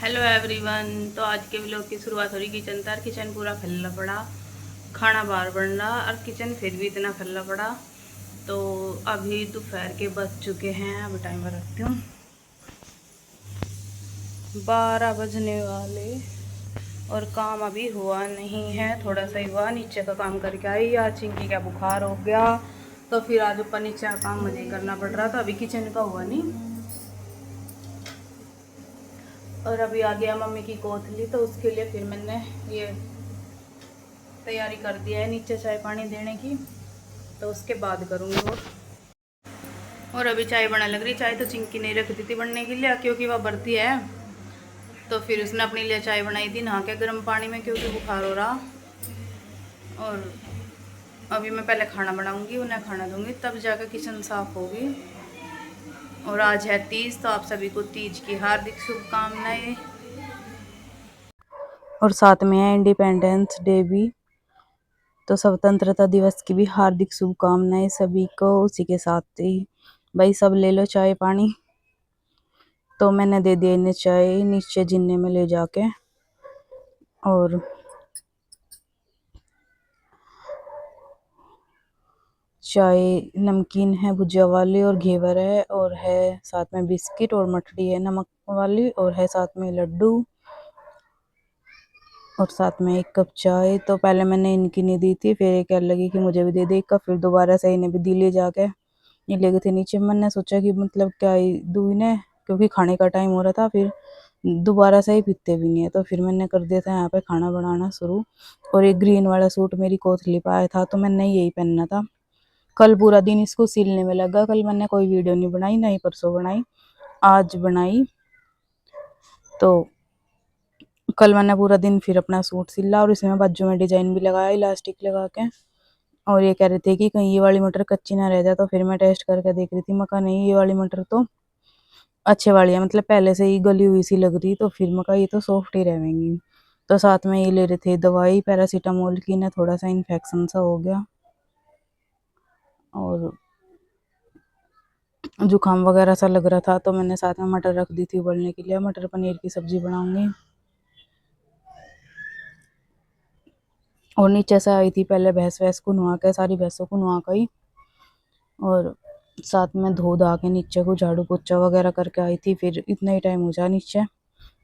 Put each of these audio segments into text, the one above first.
Hello everyone. तो आज के व्लॉग की शुरुआत हो रही किचन तर किचन पूरा फैला पड़ा, खाना बाहर बन रहा और किचन फिर भी इतना फैला पड़ा। तो अभी दोपहर के बज चुके हैं, अभी टाइमर रखती हूँ, 12 बजने वाले और काम अभी हुआ नहीं है। थोड़ा सा ही हुआ, नीचे का काम करके आई। आज चिंकी का बुखार हो गया तो फिर आज ऊपर नीचे का काम मुझे करना पड़ रहा था। अभी किचन का हुआ नहीं। और अभी आ गया मम्मी की कोथली, तो उसके लिए फिर मैंने ये तैयारी कर दिया है नीचे चाय पानी देने की, तो उसके बाद करूँगी वो। और अभी चाय बना लग रही। चाय तो चिंकी नहीं रख दी थी बनने के लिए, क्योंकि वह बढ़ती है, तो फिर उसने अपने लिए चाय बनाई थी नहा के गर्म पानी में, क्योंकि बुखार हो रहा। और अभी मैं पहले खाना बनाऊँगी, उन्हें खाना दूँगी, तब जाकर किचन साफ़ होगी। और आज है तीज, तो आप सभी को तीज की हार्दिक शुभकामनाएं। और साथ में है इंडिपेंडेंस डे भी, तो स्वतंत्रता दिवस की भी हार्दिक शुभकामनाएं सभी को। उसी के साथ ही भाई सब ले लो चाय पानी। तो मैंने दे दिया इन्हें चाय नीचे जिन्ने में ले जाके। और चाय नमकीन है भुजिया वाली, और घेवर है, और है साथ में बिस्किट, और मठड़ी है नमक वाली, और है साथ में लड्डू, और साथ में एक कप चाय। तो पहले मैंने इनकी नहीं दी थी, फिर ये कहने लगी कि मुझे भी दे दे एक कप, फिर दोबारा से इन्हें भी दी ले जाके। ये ले गए थे नीचे, मैंने सोचा कि मतलब क्या ही दूँ इन्हें, क्योंकि खाने का टाइम हो रहा था, फिर दोबारा से ही पीते भी नहीं है। तो फिर मैंने कर दिया था यहाँ पे खाना बनाना शुरू। और एक ग्रीन वाला सूट मेरी कोथली पे आया था, तो मैंने यही पहनना था। कल पूरा दिन इसको सिलने में लगा। कल मैंने कोई वीडियो नहीं बनाई, नहीं परसों बनाई, आज बनाई। तो कल मैंने पूरा दिन फिर अपना सूट सिला, और इसमें बाजू में डिजाइन भी लगाया इलास्टिक लगा के। और ये कह रहे थे कि कहीं ये वाली मटर कच्ची ना रह जाए, तो फिर मैं टेस्ट करके देख रही थी। मैं कहा नहीं, ये वाली मटर तो अच्छे वाली है, मतलब पहले से ही गली हुई सी लग रही, तो फिर मैं कहा ये तो सॉफ्ट ही रहेंगी। तो साथ में ये ले रहे थे दवाई पैरासीटामोल की, ना थोड़ा सा इन्फेक्शन सा हो गया, और जुकाम वगैरह सा लग रहा था। तो मैंने साथ में मटर रख दी थी उबलने के लिए, मटर पनीर की सब्जी बनाऊंगी। और नीचे से आई थी पहले भैंस वैस को नुआ के, सारी भैंसों को नुआ गई, और साथ में धो धा के नीचे को झाड़ू पोछा वगैरह करके आई थी। फिर इतना ही टाइम हो जाए नीचे,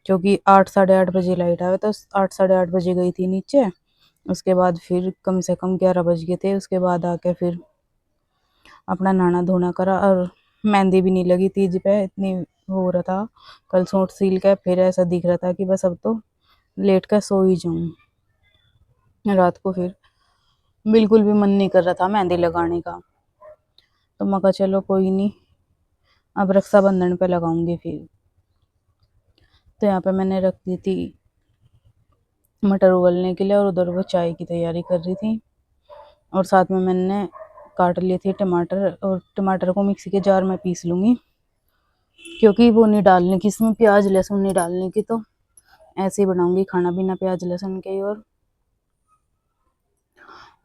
क्योंकि 8 साढ़े 8 बजे लाइट आवे, तो 8 साढ़े 8 बजे गई थी नीचे। उसके बाद फिर कम से कम 11 बज गए थे। उसके बाद आके फिर अपना नहाना धोना करा, और मेहंदी भी नहीं लगी तीज पे, इतनी हो रहा था। कल सूट सील के फिर ऐसा दिख रहा था कि बस अब तो लेट कर सो ही जाऊं। रात को फिर बिल्कुल भी मन नहीं कर रहा था मेहंदी लगाने का। तो मैं कहा चलो कोई नहीं, अब रक्षाबंधन पे लगाऊंगी फिर। तो यहाँ पे मैंने रख दी थी मटर उबलने के लिए, और उधर वो चाय की तैयारी कर रही थी। और साथ में मैंने काट लिए थे टमाटर, और टमाटर को मिक्सी के जार में पीस लूँगी, क्योंकि वो नहीं डालने की, इसमें प्याज लहसुन नहीं डालने की। तो ऐसे ही बनाऊंगी खाना बिना प्याज लहसुन के। और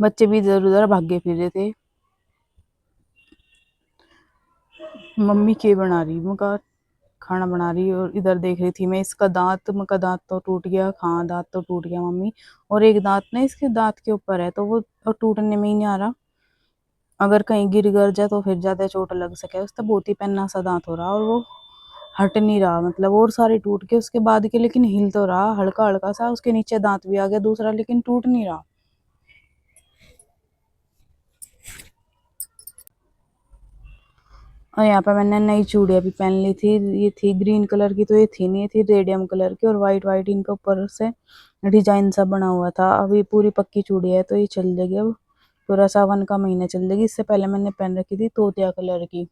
बच्चे भी इधर उधर भागे फिर रहे थे, मम्मी क्या बना रही, मैं खाना बना रही। और इधर देख रही थी मैं इसका दांत, मैं दांत तो टूट गया। हाँ दांत तो टूट गया मम्मी, और एक दांत ना इसके दांत के ऊपर है, तो वो और टूटने में ही नहीं आ रहा। अगर कहीं गिर गिर जाए तो फिर ज्यादा चोट लग सके। उसका बहुत ही पन्ना सा दांत हो रहा, और वो हट नहीं रहा, मतलब और सारे टूट के उसके बाद के, लेकिन हिल तो रहा हल्का हल्का सा। उसके नीचे दांत भी आ गया दूसरा, लेकिन टूट नहीं रहा। और यहाँ पे मैंने नई चूड़ियाँ भी पहन ली थी। ये थी ग्रीन कलर की, तो ये थी नहीं, थी रेडियम कलर की, और वाइट वाइट इनके ऊपर से डिजाइन सा बना हुआ था। अभी पूरी पक्की चूड़ी है, तो ये चल जाएगी अब पूरा सावन का महीना चल जाएगी। इससे पहले मैंने पहन रखी थी तोतिया कलर की।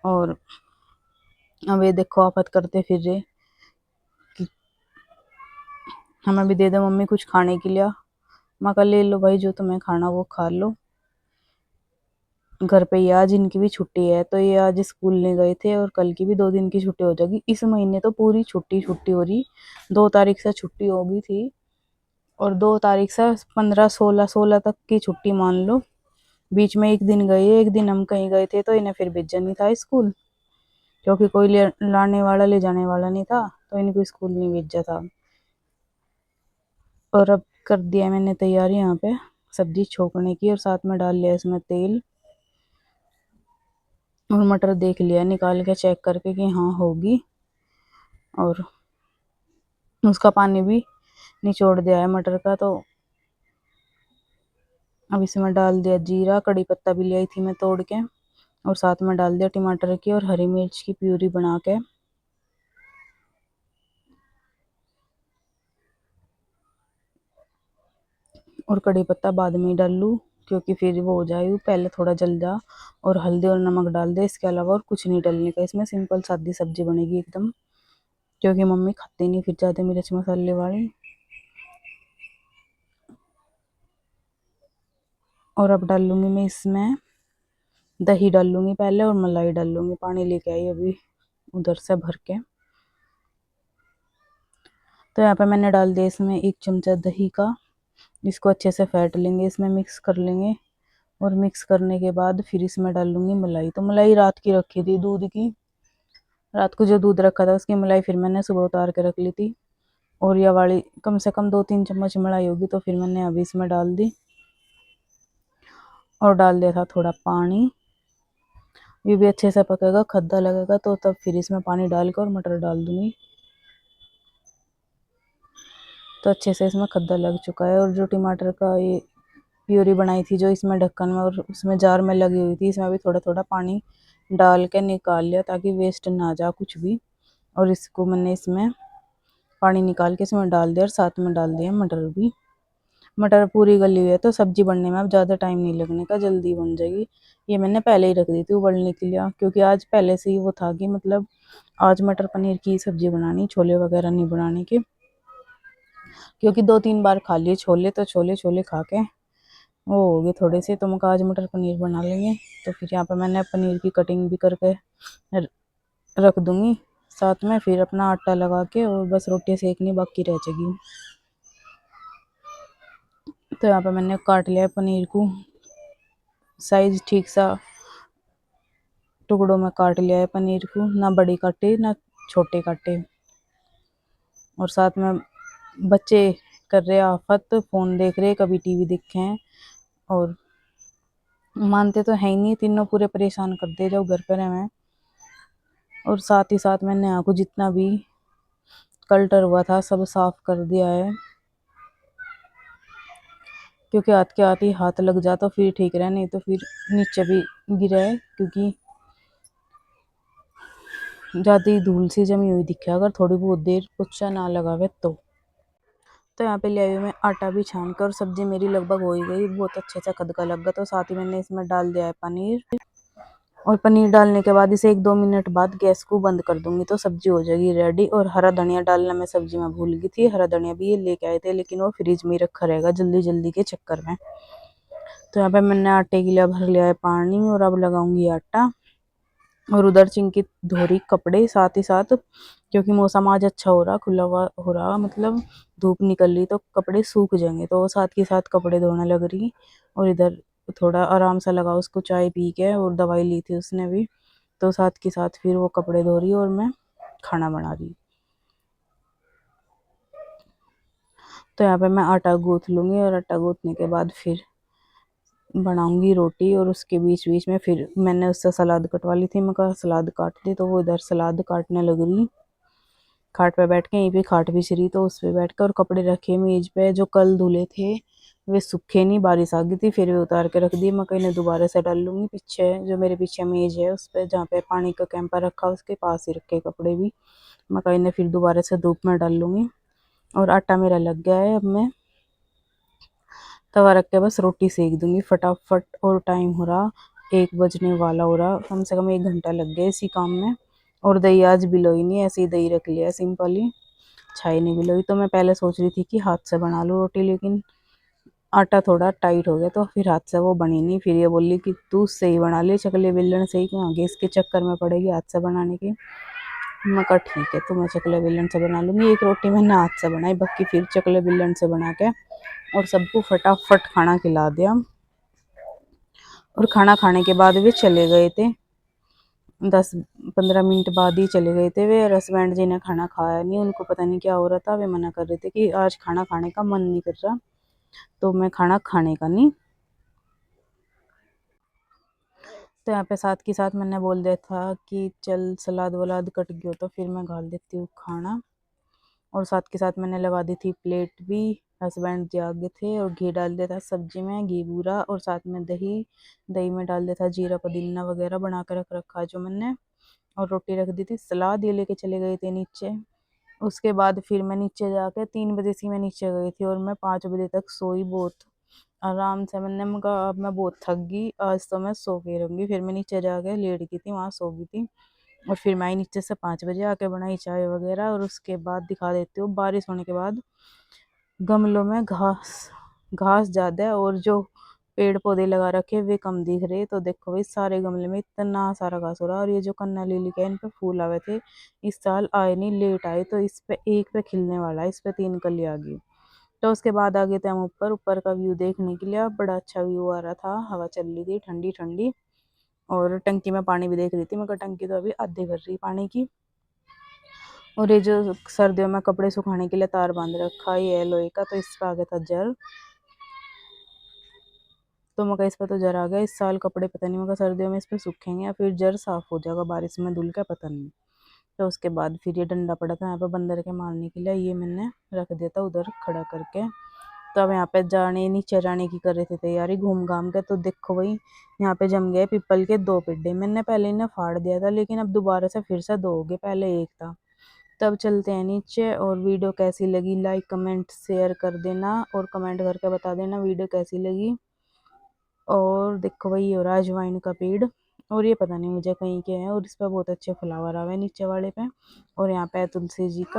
और अब ये देखो आफत करते फिर रहे कि हमें भी दे दो मम्मी कुछ खाने के लिए। मैं कहा ले लो भाई, जो तुम्हें खाना वो खा लो। घर पे ही आज इनकी भी छुट्टी है, तो ये आज स्कूल नहीं गए थे, और कल की भी 2 दिन की छुट्टी हो जाएगी। इस महीने तो पूरी छुट्टी छुट्टी हो रही। 2 तारीख से छुट्टी हो गई थी, और 2 तारीख से 15 16 16 तक की छुट्टी मान लो। बीच में एक दिन गए, एक दिन हम कहीं गए थे, तो इन्हें फिर भेजा नहीं था स्कूल। क्योंकि कोई लाने वाला ले जाने वाला नहीं था, तो इनको स्कूल नहीं भेजा था। और अब कर दिया मैंने तैयारी यहाँ पे सब्जी छोकने की, और साथ में डाल लिया इसमें तेल, और मटर देख लिया निकाल के चेक करके कि हाँ होगी, और उसका पानी भी निचोड़ दिया है मटर का। तो अब इसमें डाल दिया जीरा, कड़ी पत्ता भी ले आई थी मैं तोड़ के, और साथ में डाल दिया टमाटर की और हरी मिर्च की प्यूरी बना के। और कड़ी पत्ता बाद में ही डाल लूँ, क्योंकि फिर वो हो जाए, पहले थोड़ा जल जा। और हल्दी और नमक डाल दे, इसके अलावा और कुछ नहीं डालने का इसमें। सिंपल सादी सब्जी बनेगी एकदम, क्योंकि मम्मी खाती नहीं फिर ज़्यादा मिर्च मसाले वाली। और अब डाल लूँगी मैं इसमें दही, डाल लूँगी पहले, और मलाई डाल लूँगी। पानी लेके आई अभी उधर से भर के। तो यहाँ पे मैंने डाल दिया इसमें 1 चमचा दही का। इसको अच्छे से फेंट लेंगे, इसमें मिक्स कर लेंगे। और मिक्स करने के बाद फिर इसमें डाल लूँगी मलाई। तो मलाई रात की रखी थी दूध की, रात को जो दूध रखा था उसकी मलाई फिर मैंने सुबह उतार के रख ली थी। और यह वाली कम से कम 2-3 चम्मच मलाई होगी, तो फिर मैंने अभी इसमें डाल दी। और डाल दिया था थोड़ा पानी। ये भी अच्छे से पकेगा, खद्दा लगेगा, तो तब फिर इसमें पानी डाल कर और मटर डाल दूँगी। तो अच्छे से इसमें खद्दा लग चुका है। और जो टमाटर का ये प्यूरी बनाई थी, जो इसमें ढक्कन में और उसमें जार में लगी हुई थी, इसमें भी थोड़ा थोड़ा पानी डाल के निकाल लिया, ताकि वेस्ट ना जा कुछ भी। और इसको मैंने इसमें पानी निकाल के इसमें डाल दिया, और साथ में डाल दिया मटर भी। मटर पूरी गली हुई है, तो सब्जी बनने में अब ज़्यादा टाइम नहीं लगने का, जल्दी बन जाएगी। ये मैंने पहले ही रख दी थी उबलने के लिए, क्योंकि आज पहले से ही वो था कि मतलब आज मटर पनीर की सब्जी बनानी, छोले वगैरह नहीं बनाने के। क्योंकि 2-3 बार खा लिए छोले, तो छोले छोले खा के वो हो गए थोड़े से, तो मैं आज मटर पनीर बना लेंगे। तो फिर यहाँ पे मैंने पनीर की कटिंग भी करके रख दूँगी साथ में। फिर अपना आटा लगा के और बस रोटी सेकनी बाकी रह जाएगी। तो यहाँ पे मैंने काट लिया पनीर को, साइज ठीक सा टुकड़ों में काट लिया है पनीर को, ना बड़ी काटे ना छोटे काटे। और साथ में बच्चे कर रहे आफत, फ़ोन देख रहे, कभी टीवी देखे हैं, और मानते तो है ही नहीं, तीनों पूरे परेशान कर दे जब घर पे रहे। और साथ ही साथ मैंने यहाँ को जितना भी कल्टर हुआ था सब साफ कर दिया है, क्योंकि हाथ के हाथ ही हाथ लग जा तो फिर ठीक रहे, नहीं तो फिर नीचे भी गिरा है, क्योंकि ज़्यादा ही धूल सी जमी हुई दिखे अगर थोड़ी बहुत देर पोछा ना लगावे तो यहाँ पे ले आई मैं आटा भी छान कर। सब्जी मेरी लगभग हो ही गई, बहुत अच्छे से खदका लग गया। तो साथ ही मैंने इसमें डाल दिया है पनीर, और पनीर डालने के बाद इसे 1-2 मिनट बाद गैस को बंद कर दूंगी, तो सब्जी हो जाएगी रेडी। और हरा धनिया डालना मैं सब्जी में भूल गई थी, हरा धनिया भी ये लेके आए थे, लेकिन वो फ्रिज में ही रखा रहेगा जल्दी जल्दी के चक्कर में। तो यहाँ पे मैंने आटे के लिए भर लिया है पानी, और अब लगाऊंगी आटा। और उधर चिंकी धो रही कपड़े साथ ही साथ, क्योंकि मौसम आज अच्छा हो रहा, खुला हुआ हो रहा, मतलब धूप निकल रही, तो कपड़े सूख जाएंगे, तो वो साथ के साथ कपड़े धोने लग रही। और इधर थोड़ा आराम सा लगा उसको, चाय पी के, और दवाई ली थी उसने भी, तो साथ के साथ फिर वो कपड़े धो रही और मैं खाना बना रही। तो यहाँ पे मैं आटा गूँथ लूँगी, और आटा गूँथने के बाद फिर बनाऊंगी रोटी। और उसके बीच बीच में फिर मैंने उससे सलाद कटवा ली थी, मैं कहा सलाद काट दी, तो वो इधर सलाद काटने लग रही खाट पे बैठ के। यहीं पे खाट बिछ रही, तो उस पे बैठ कर, और कपड़े रखे मेज पे जो कल धुले थे, वे सूखे नहीं, बारिश आ गई थी, फिर वे उतार के रख दिए। मैं कहीं दोबारा से डाल लूँगी पीछे, जो मेरे पीछे मेज है उस पर, जहाँ पे पानी का कैंपर रखा उसके पास ही रखे कपड़े भी, मैं कहीं फिर दोबारा से धूप में डाल लूँगी। और आटा मेरा लग गया है, अब मैं तवा रख के बस रोटी सेक दूंगी फटाफट। और टाइम हो रहा 1 बजने वाला हो रहा, कम से कम 1 घंटा लग गया इसी काम में। और दही आज बिलोई नहीं, ऐसे ही दही रख लिया सिंपल ही, छाई नहीं बिलोई। तो मैं पहले सोच रही थी कि हाथ से बना लूँ रोटी, लेकिन आटा थोड़ा टाइट हो गया, तो फिर हाथ से वो बनी नहीं। फिर ये बोली कि तू उससे ही बना ले, चकले बेलन से ही, कहाँ गैस के चक्कर में पड़ेगी हाथ से बनाने की। मैं कहा ठीक है, तो मैं चकले बेलन से बना लूँगी। एक रोटी मैंने हाथ से बनाई, बाकी फिर चकले बेलन से बना के और सबको फटाफट खाना खिला दिया। और खाना खाने के बाद वे चले गए थे, 10-15 मिनट बाद ही चले गए थे वे। हस्बैंड जी ने खाना खाया नहीं, उनको पता नहीं क्या हो रहा था। वे मना कर रहे थे कि आज खाना खाने का मन नहीं कर रहा, तो मैं खाना खाने का नहीं। तो यहाँ पे साथ के साथ मैंने बोल दिया था कि चल सलाद वलाद कट गया तो फिर मैं डाल देती हूँ खाना। और साथ के साथ मैंने लगा दी थी प्लेट भी। हस्बैंड जी आ गए थे और घी डाल दिया था सब्जी में, घी बूरा, और साथ में दही। दही में डाल दिया था जीरा पुदीना वगैरह बना कर रख रखा जो मैंने। और रोटी रख दी थी, सलाद ये लेके चले गए थे नीचे। उसके बाद फिर मैं नीचे जाके 3 बजे से मैं नीचे गई थी और मैं 5 बजे तक सोई बहुत आराम से। मैंने कहा अब मैं बहुत थक गई, आज तो मैं सो के रहूँगी। फिर मैं नीचे जाके लेट गई थी, वहाँ सो गई थी। और फिर मैं आई नीचे से 5 बजे आके बनाई चाय वगैरह। और उसके बाद दिखा देती हूँ बारिश होने के बाद गमलों में घास घास ज़्यादा है और जो पेड़ पौधे लगा रखे वे कम दिख रहे। तो देखो भाई सारे गमले में इतना सारा घास हो रहा है। और ये जो कन्ना लिली का इन पे फूल आए थे, इस साल आए नहीं, लेट आए, तो इस पे एक पे खिलने वाला है, इस पे 3 कली आ गई। तो उसके बाद आ गए थे हम ऊपर, ऊपर का व्यू देखने के लिए। बड़ा अच्छा व्यू आ रहा था, हवा चल रही थी ठंडी ठंडी। और टंकी में पानी भी देख रही थी, मगर टंकी तो अभी आधे कर रही पानी की। और ये जो सर्दियों में कपड़े सुखाने के लिए तार बांध रखा है, ये लोहे का, तो इस पे आ गया था जल। तो मगर इस पर तो जर आ गया। इस साल कपड़े पता नहीं मगर सर्दियों में इस पर सूखेंगे या फिर जर साफ हो जाएगा बारिश में धुल का, पता नहीं। तो उसके बाद फिर ये डंडा पड़ा था यहाँ पे बंदर के मारने के लिए, ये मैंने रख दिया था उधर खड़ा करके। तो अब यहाँ पे जाने नीचे जाने की कर रहे थे तैयारी घूम घाम के। तो देखो भाई यहाँ पे जम गए पीपल के 2 पेड्डे। मैंने पहले इन्हें फाड़ दिया था, लेकिन अब दोबारा से फिर से 2 हो गए, पहले एक था। तब चलते हैं नीचे। और वीडियो कैसी लगी लाइक कमेंट शेयर कर देना, और कमेंट करके बता देना वीडियो कैसी लगी। और देखो भाई ये हो रहा है अजवाइन का पेड़, और ये पता नहीं मुझे कहीं के है, और इस पर बहुत अच्छे फ्लावर आ हुए नीचे वाले पे। और यहाँ पे है तुलसी जी का।